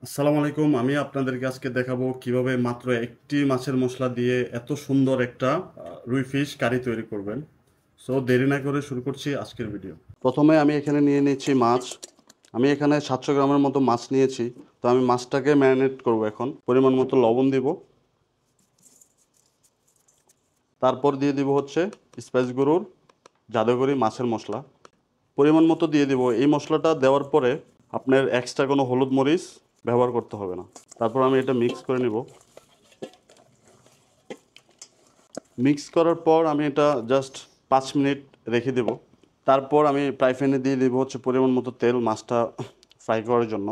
আসসালামু আলাইকুম। আমি আপনাদেরকে আজকে দেখাবো কিভাবে মাত্র একটি মাছের মশলা দিয়ে এত সুন্দর একটা রুই ফিশ কারি তৈরি করবেন। সো দেরি না করে শুরু করছি আজকের ভিডিও। প্রথমে আমি এখানে নিয়ে নিচ্ছি মাছ। আমি এখানে 700 গ্রামের মতো মাছ নিয়েছি। তো আমি মাছটাকে ম্যারিনেট করব এখন। পরিমাণ মতো লবণ দিব। তারপর দিয়ে দিব হচ্ছে স্পাইস গুঁড়োর জাদুকরি মাছের মশলা। পরিমাণ মতো দিয়ে দিব। এই মশলাটা দেওয়ার পরে আপনার এক্সট্রা কোনো হলুদ মরিচ ব্যবহার করতে হবে না। তারপর আমি এটা মিক্স করে নিব। মিক্স করার পর আমি এটা জাস্ট 5 মিনিট রেখে দেব। তারপর আমি ফ্রাই প্যানে দিয়ে দেবো হচ্ছে পরিমাণ মতো তেল মাছটা ফ্রাই করার জন্য।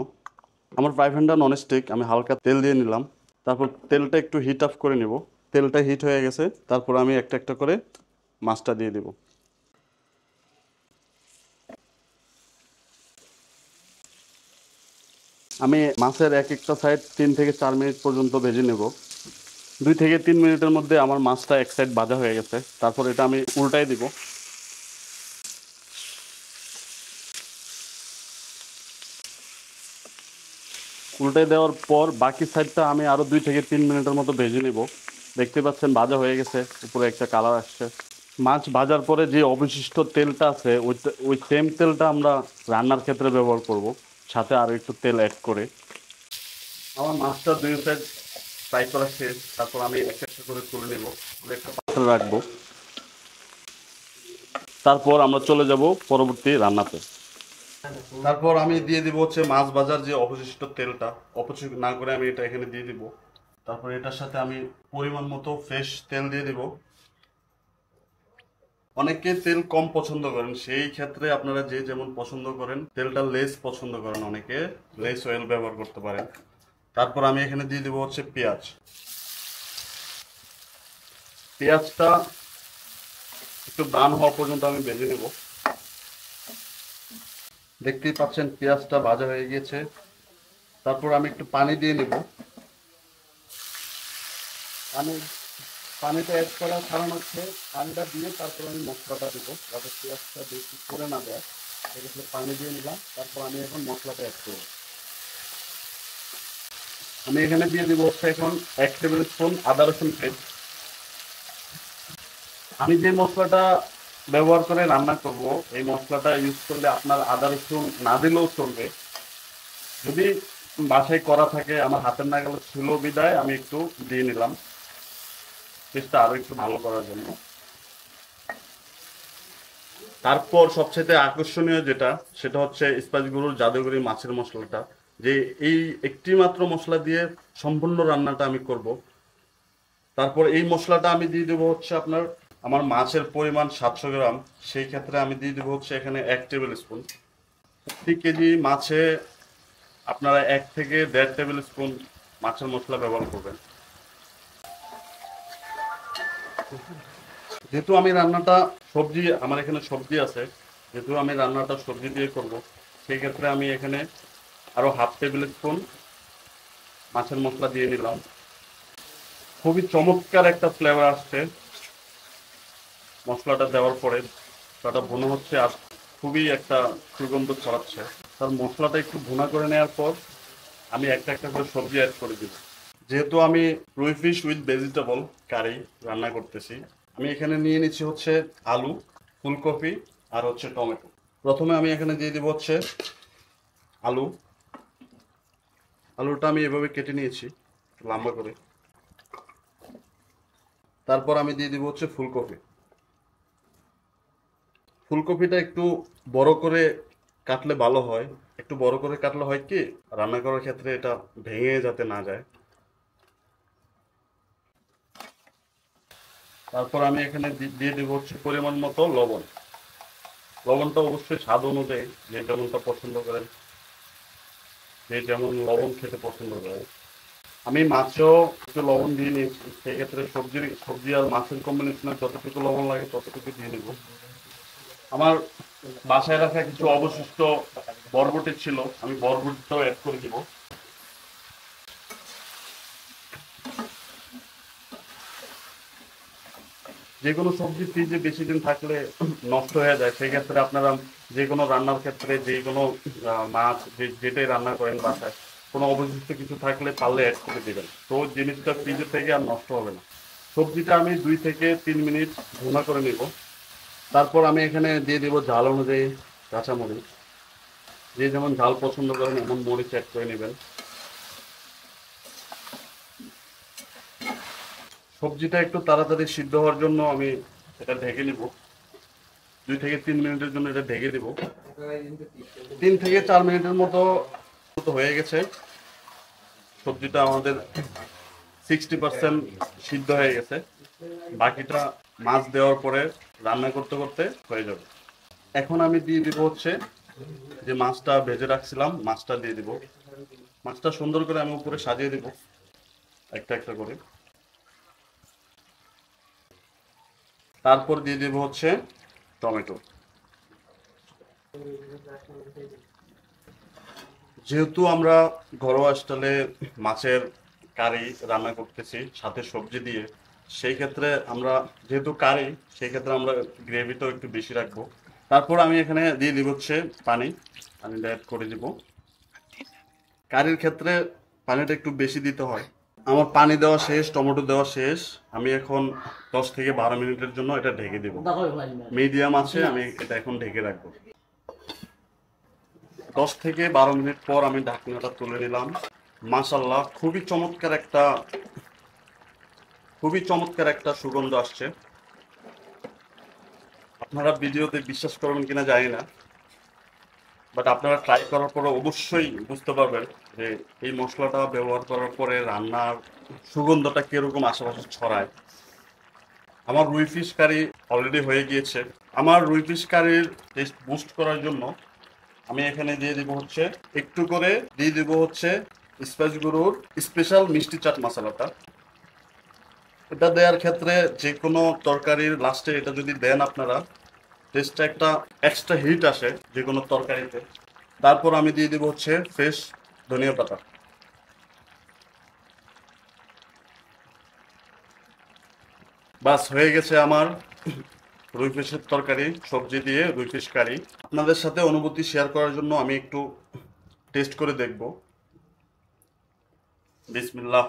আমার ফ্রাই প্যানটা ননস্টিক, আমি হালকা তেল দিয়ে নিলাম। তারপর তেলটা একটু হিট আপ করে নেব। তেলটা হিট হয়ে গেছে, তারপর আমি একটা একটা করে মাছটা দিয়ে দেব। আমি মাছের এক একটা সাইড 3 থেকে 4 মিনিট পর্যন্ত ভেজে নেব। 2 থেকে 3 মিনিটের মধ্যে আমার মাছটা এক সাইড ভাজা হয়ে গেছে। তারপর এটা আমি উল্টাই দিব। উল্টে দেওয়ার পর বাকি সাইডটা আমি আরও 2 থেকে 3 মিনিটের মতো ভেজে নিব। দেখতে পাচ্ছেন ভাজা হয়ে গেছে, উপরে একটা কালার আসছে। মাছ ভাজার পরে যে অবশিষ্ট তেলটা আছে ওই সেম তেলটা আমরা রান্নার ক্ষেত্রে ব্যবহার করব, সাথে আরও একটু তেল অ্যাড করে। আমার মাছটা দুই সাইড ফ্রাই করা শেষ। তারপর আমি একটা একটা করে তুলে নেব, একটা পাত্রে রাখবো। তারপর আমরা চলে যাব পরবর্তী রান্নাতে। তারপর আমি দিয়ে দিব হচ্ছে মাছ ভাজার যে অবশিষ্ট তেলটা, অপচয় না করে আমি এটা এখানে দিয়ে দিব। তারপর এটার সাথে আমি পরিমাণ মতো ফ্রেশ তেল দিয়ে দিব। অনেকে তেল কম পছন্দ করেন, সেই ক্ষেত্রে আপনারা যে যেমন পছন্দ করেন, তেলটা লেস পছন্দ করেন অনেকে, লেস অয়েল ব্যবহার করতে পারেন। তারপর আমি এখানে দিয়ে দিব হচ্ছে পেঁয়াজ। পেঁয়াজটা একটু ব্রাউন হওয়া পর্যন্ত আমি ভেজে নেব। দেখতেই পাচ্ছেন পেঁয়াজটা ভাজা হয়ে গিয়েছে। তারপর আমি একটু পানি দিয়ে নেব। পানি পানিটা অ্যাড করার কারণ হচ্ছে পানিটা দিয়ে তারপর আমি মশলাটা দেবো, যাতে পেঁয়াজটা বেশি করে না দেয়। সেক্ষেত্রে পানি দিয়ে নিলাম। তারপর আমি এখন মশলাটা অ্যাড করবো। আমি এখানে দিয়ে দিব হচ্ছে এখন 1 টেবিল স্পুন আদা রসুন পেস্ট। আমি যে মশলাটা ব্যবহার করে রান্না করব, এই মশলাটা ইউজ করলে আপনার আদা রসুন না দিলেও চলবে। যদি বাসায় করা থাকে, আমার হাতের নাগালে ছিল বিদায় আমি একটু দিয়ে নিলাম, টেস্টটা আরো একটু ভালো করার জন্য। তারপর সবচেয়ে আকর্ষণীয় যেটা, সেটা হচ্ছে স্পাইস গুঁড়োর জাদুকরি মাছের মশলাটা। যে এই একটি মাত্র মশলা দিয়ে সম্পূর্ণ রান্নাটা আমি করব। তারপর এই মশলাটা আমি দিয়ে দেবো হচ্ছে আপনার, আমার মাছের পরিমাণ 700 গ্রাম, সেই ক্ষেত্রে আমি দিয়ে দেবো হচ্ছে এখানে 1 টেবিল স্পুন। প্রতি কেজি মাছে আপনারা 1 থেকে 1.5 টেবিল স্পুন মাছের মশলা ব্যবহার করবেন। যেহেতু আমি রান্নাটা সবজি, আমার এখানে সবজি আছে, যেহেতু আমি রান্নাটা সবজি দিয়ে করব, সেই ক্ষেত্রে আমি এখানে আরো 1/2 টেবিল স্পুন মাছের মশলা দিয়ে নিলাম। খুবই চমৎকার একটা ফ্লেভার আসছে মশলাটা দেওয়ার পরে। মশলাটা ভুনা হচ্ছে আর খুবই একটা সুগন্ধ ছড়াচ্ছে। তার মশলাটা একটু ভুনা করে নেওয়ার পর আমি একটা একটা করে সবজি অ্যাড করে দিব। যেহেতু আমি রুই ফিশ উইথ ভেজিটেবল কারি রান্না করতেছি, আমি এখানে নিয়ে নিচ্ছি হচ্ছে আলু, ফুলকপি আর হচ্ছে টমেটো। প্রথমে আমি এখানে দিয়ে দিব হচ্ছে আলু। আলুটা আমি এভাবে কেটে নিয়েছি লম্বা করে। তারপর আমি দিয়ে দিব হচ্ছে ফুলকপি। ফুলকপিটা একটু বড় করে কাটলে ভালো হয়। একটু বড় করে কাটলে হয় কি, রান্না করার ক্ষেত্রে এটা ভেঙে যাতে না যায়। তারপর আমি এখানে দিয়ে দিব হচ্ছে পরিমাণ মতো লবণ। লবণটা অবশ্যই স্বাদ অনুযায়ী, যে যেমনটা পছন্দ করেন, যে যেমন লবণ খেতে পছন্দ করে। আমি মাছেও একটু লবণ দিয়ে নিয়েছি, সেক্ষেত্রে সবজি আর মাছের কম্বিনেশনে যতটুকু লবণ লাগে ততটুকু দিয়ে নিব। আমার বাসায় রাখা কিছু অবশিষ্ট বরবটি ছিল, আমি বরবটিটাও অ্যাড করে দিব। যে কোনো সবজি ফ্রিজে বেশি দিন থাকলে নষ্ট হয়ে যায়, সেই ক্ষেত্রে আপনারা যে কোনো রান্নার ক্ষেত্রে যে কোনো মাছ যেটাই রান্না করেন বাসায়, কোনো অবশিষ্ট কিছু থাকলে পারলে অ্যাড করে দিবেন, তো জিনিসটা ফ্রিজে থেকে আর নষ্ট হবে না। সবজিটা আমি 2 থেকে 3 মিনিট ভুনা করে নিব। তারপর আমি এখানে দিয়ে দিব ঝাল অনুযায়ী কাঁচামরিচ, যে যেমন ঝাল পছন্দ করেন এমন মরিচ অ্যাড করে নেবেন। সবজিটা একটু তাড়াতাড়ি সিদ্ধ হওয়ার জন্য আমি এটা ঢেকে নিব। 2 থেকে 3 মিনিটের জন্য এটা ঢেকে দিব। 3 থেকে 4 মিনিটের মতো হয়ে গেছে। সবজিটা আমাদের 60% সিদ্ধ হয়ে গেছে। বাকিটা মাছ দেওয়ার পরে রান্না করতে করতে হয়ে যাবে। এখন আমি দিয়ে দিব হচ্ছে যে মাছটা ভেজে রাখছিলাম, মাছটা দিয়ে দিব। মাছটা সুন্দর করে আমি উপরে সাজিয়ে দিব একটা একটা করে। তারপর দিয়ে দিব হচ্ছে টমেটো। যেহেতু আমরা ঘরোয়া স্টাইলে মাছের কারি রান্না করতেছি সাথে সবজি দিয়ে, সেই ক্ষেত্রে আমরা যেহেতু কারি, সেই ক্ষেত্রে আমরা গ্রেভিটাও একটু বেশি রাখবো। তারপর আমি এখানে দিয়ে দিব হচ্ছে পানি। পানিটা অ্যাড করে দিব। কারির ক্ষেত্রে পানিটা একটু বেশি দিতে হয়। আমার পানি দেওয়া শেষ, টমেটো দেওয়া শেষ। আমি এখন 10 থেকে 12 মিনিটের জন্য এটা ঢেকে দিব। মিডিয়াম আছে, আমি এটা এখন ঢেকে রাখবো। 10 থেকে 12 মিনিট পর আমি ঢাকনাটা তুলে নিলাম। মাশাআল্লাহ, খুবই চমৎকার একটা সুগন্ধ আসছে। আপনারা ভিডিওতে বিশ্বাস করবেন কিনা জানি না, বাট আপনারা ট্রাই করার পরে অবশ্যই বুঝতে পারবেন যে এই মশলাটা ব্যবহার করার পরে রান্নার সুগন্ধটা কিরকম আশেপাশে ছড়ায়। আমার রুই ফিশ কারি অলরেডি হয়ে গিয়েছে। আমার রুই ফিশ কারির টেস্ট বুস্ট করার জন্য আমি এখানে দিয়ে দিব হচ্ছে একটু করে দিয়ে দিব হচ্ছে স্পাইস গুঁড়োর স্পেশাল মিষ্টি চাট মশলাটা। এটা দেওয়ার ক্ষেত্রে যে কোনো তরকারির লাস্টে এটা যদি দেন আপনারা, টেস্টটা একটা এক্সট্রা হিট আসে যে কোনো তরকারিতে। তারপর আমি দিয়ে দিব হচ্ছে ফ্রেশ ধনিয়া পাতা। বাস হয়ে গেছে আমার রুই ফিশের তরকারি, সবজি দিয়ে রুই ফিশ কারি। আপনাদের সাথে অনুভূতি শেয়ার করার জন্য আমি একটু টেস্ট করে দেখব। বিসমিল্লাহ।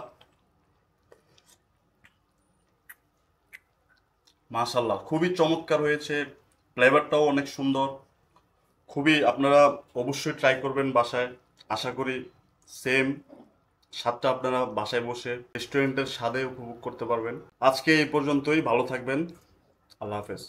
মাশাল্লাহ, খুবই চমৎকার হয়েছে। ফ্লেভারটাও অনেক সুন্দর। খুবই, আপনারা অবশ্যই ট্রাই করবেন বাসায়। আশা করি সেম স্বাদটা আপনারা বাসায় বসে রেস্টুরেন্টের স্বাদে উপভোগ করতে পারবেন। আজকে এই পর্যন্তই। ভালো থাকবেন। আল্লাহ হাফেজ।